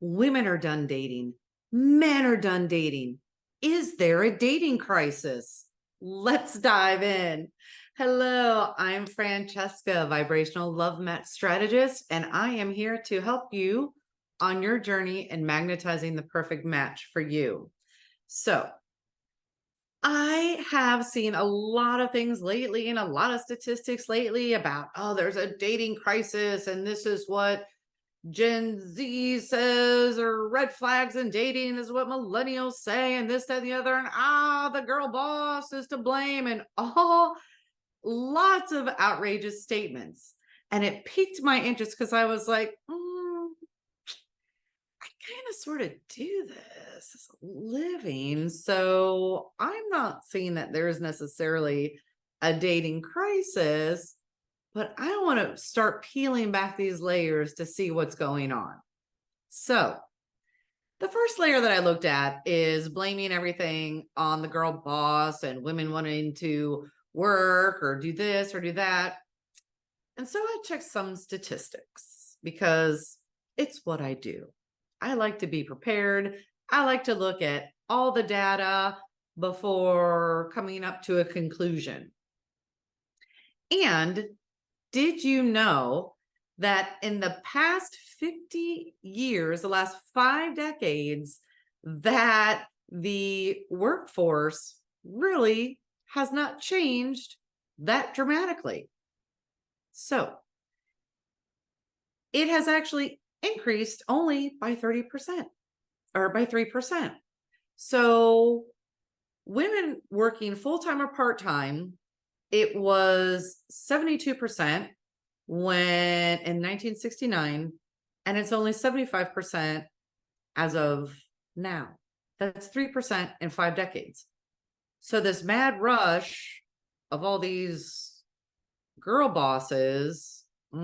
Women are done dating. Men are done dating. Is there a dating crisis? Let's dive in. Hello, I'm Francesca, vibrational love match strategist, and I am here to help you on your journey in magnetizing the perfect match for you. So, I have seen a lot of things lately and a lot of statistics lately about, oh, there's a dating crisis, and this is what Gen Z says, or red flags in dating is what millennials say, and this, that, and the other, and the girl boss is to blame, and all lots of outrageous statements. And it piqued my interest because I was like, I kind of sort of do this as a living. So I'm not seeing that there's necessarily a dating crisis, but I want to start peeling back these layers to see what's going on. So the first layer that I looked at is blaming everything on the girl boss and women wanting to work or do this or do that. And so I checked some statistics because it's what I do. I like to be prepared. I like to look at all the data before coming up to a conclusion. And did you know that in the past 50 years, the last 5 decades, that the workforce really has not changed that dramatically? So it has actually increased only by 30% or by 3%. So women working full-time or part-time, it was 72% when in 1969, and it's only 75% as of now. That's 3% in 5 decades. So this mad rush of all these girl bosses, that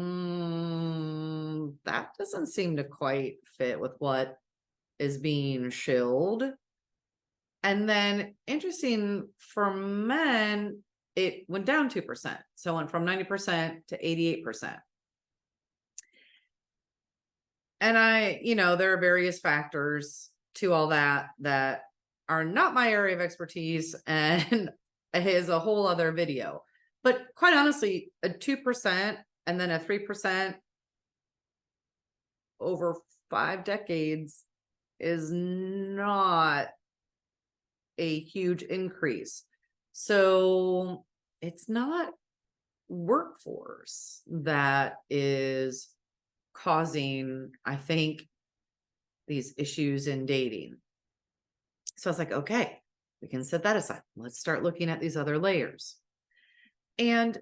doesn't seem to quite fit with what is being shilled. And then interesting for men, it went down 2%. So it went from 90% to 88%. And there are various factors to all that that are not my area of expertise and is a whole other video. But quite honestly, a 2% and then a 3% over 5 decades is not a huge increase. So it's not workforce that is causing, I think, these issues in dating. So I was like, okay, we can set that aside. Let's start looking at these other layers. And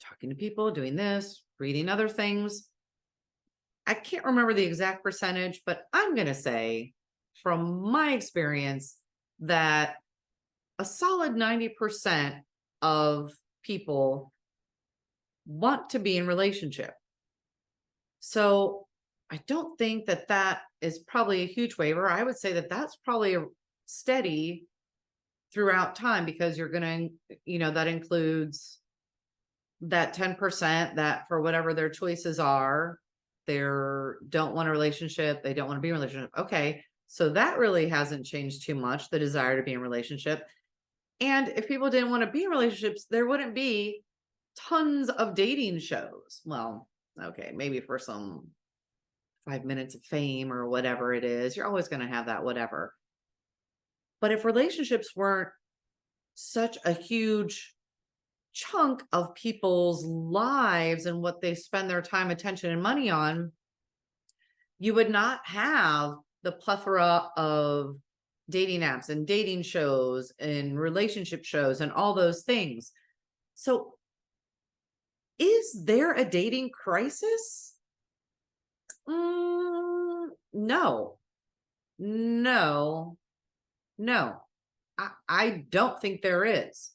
talking to people, doing this, reading other things. I can't remember the exact percentage, but I'm going to say from my experience that a solid 90% of people want to be in relationship. So I don't think that that is probably a huge waiver. I would say that that's probably steady throughout time, because you're going to, that includes that 10% that for whatever their choices are, they don't want a relationship. They don't want to be in a relationship. Okay. So that really hasn't changed too much, the desire to be in a relationship. And if people didn't want to be in relationships, there wouldn't be tons of dating shows. Well, okay, maybe for some 5 minutes of fame or whatever it is, you're always going to have that, whatever. But if relationships weren't such a huge chunk of people's lives and what they spend their time, attention, and money on, you would not have the plethora of dating apps and dating shows and relationship shows and all those things. So is there a dating crisis? No. I don't think there is.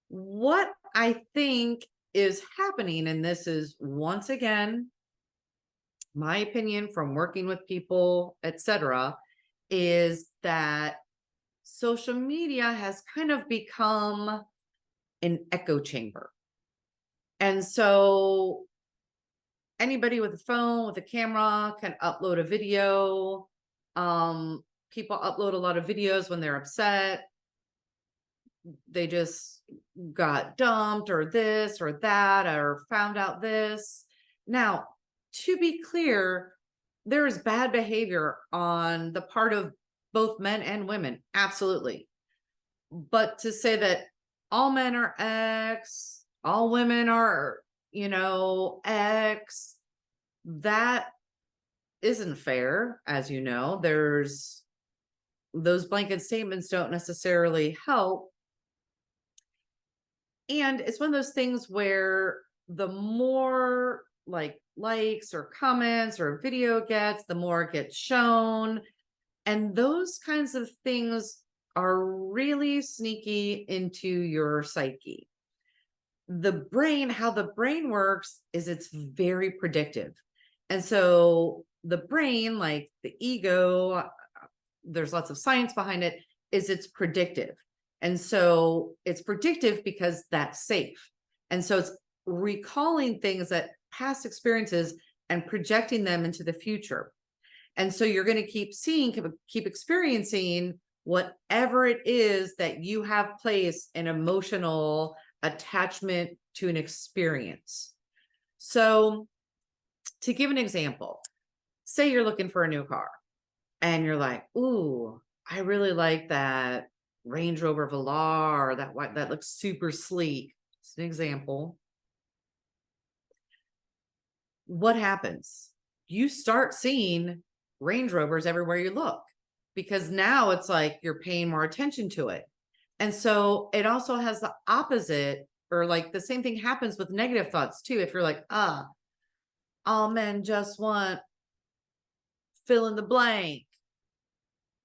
What I think is happening, and this is once again my opinion from working with people, etc., is that social media has kind of become an echo chamber. And so anybody with a phone, with a camera can upload a video. People upload a lot of videos when they're upset. They just got dumped or this or that or found out this. Now, to be clear, there is bad behavior on the part of both men and women. Absolutely. But to say that all men are X, all women are, X, that isn't fair. As you know, there's those blanket statements don't necessarily help. And it's one of those things where the more likes or comments or a video gets, the more it gets shown. And those kinds of things are really sneaky into your psyche. The brain, how the brain works is it's very predictive. And so the brain, like the ego, there's lots of science behind it, is it's predictive. And so it's predictive because that's safe. And so it's recalling things that past experiences and projecting them into the future. And so you're going to keep seeing, keep experiencing whatever it is that you have placed an emotional attachment to an experience. So to give an example, say you're looking for a new car and you're like, ooh, I really like that Range Rover Velar, that looks super sleek. It's an example. What happens? You start seeing Range Rovers everywhere you look, because now it's like you're paying more attention to it. And so it also has the opposite, or like the same thing happens with negative thoughts too. If you're like, all men just want fill in the blank,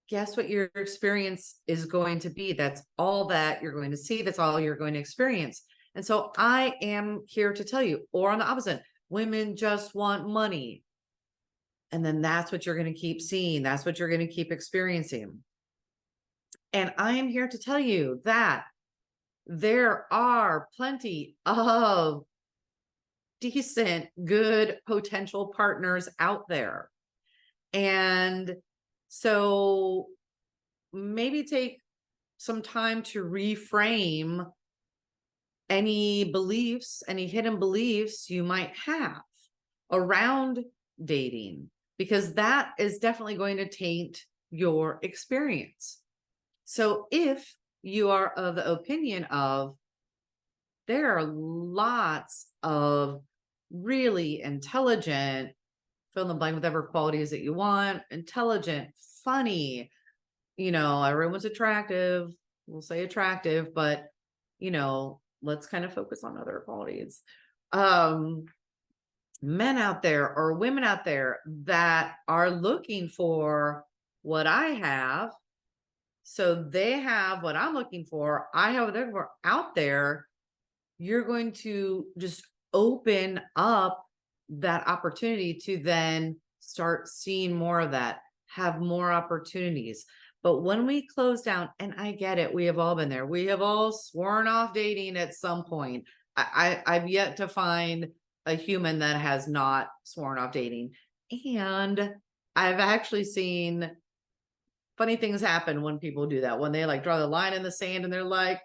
guess what your experience is going to be? That's all that you're going to see. That's all you're going to experience. And so I am here to tell you, or on the opposite, women just want money. And then that's what you're going to keep seeing. That's what you're going to keep experiencing. And I am here to tell you that there are plenty of decent, good potential partners out there. And so maybe take some time to reframe any beliefs, any hidden beliefs you might have around dating, because that is definitely going to taint your experience. So if you are of the opinion of there are lots of really intelligent, fill in the blank, whatever qualities that you want, intelligent, funny, everyone's attractive, we'll say attractive, but let's kind of focus on other qualities. Men out there or women out there that are looking for what I have, so they have what I'm looking for, I have what they're looking for out there, you're going to just open up that opportunity to then start seeing more of that, have more opportunities. But when we close down, and I get it, we have all been there. We have all sworn off dating at some point. I've yet to find a human that has not sworn off dating. And I've actually seen funny things happen when people do that, when they draw the line in the sand and they're like,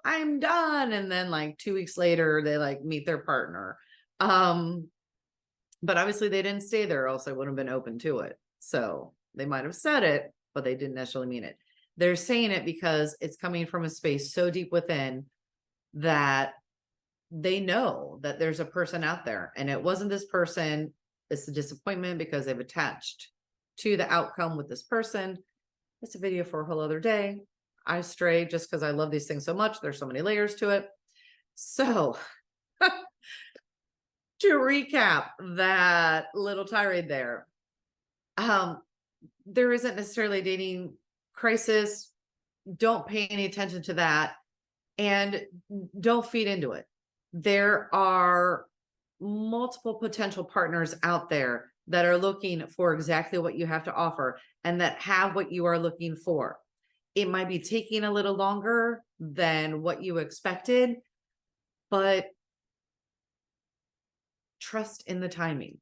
I'm done. And then 2 weeks later, they meet their partner. But obviously they didn't stay there, or else I wouldn't have been open to it. So they might have said it, but they didn't necessarily mean it. They're saying it because it's coming from a space so deep within that they know that there's a person out there, and it wasn't this person. It's a disappointment because they've attached to the outcome with this person. It's a video for a whole other day. I stray just because I love these things so much. There's so many layers to it. So to recap that little tirade there, there isn't necessarily a dating crisis. Don't pay any attention to that, and don't feed into it. There are multiple potential partners out there that are looking for exactly what you have to offer and that have what you are looking for. It might be taking a little longer than what you expected, but trust in the timing.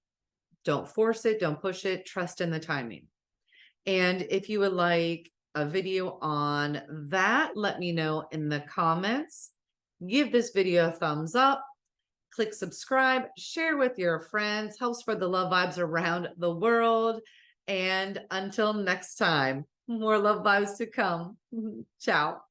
Don't force it, don't push it, trust in the timing. And if you would like a video on that, let me know in the comments. Give this video a thumbs up, click subscribe, share with your friends, help spread the love vibes around the world. And until next time, more love vibes to come. Ciao.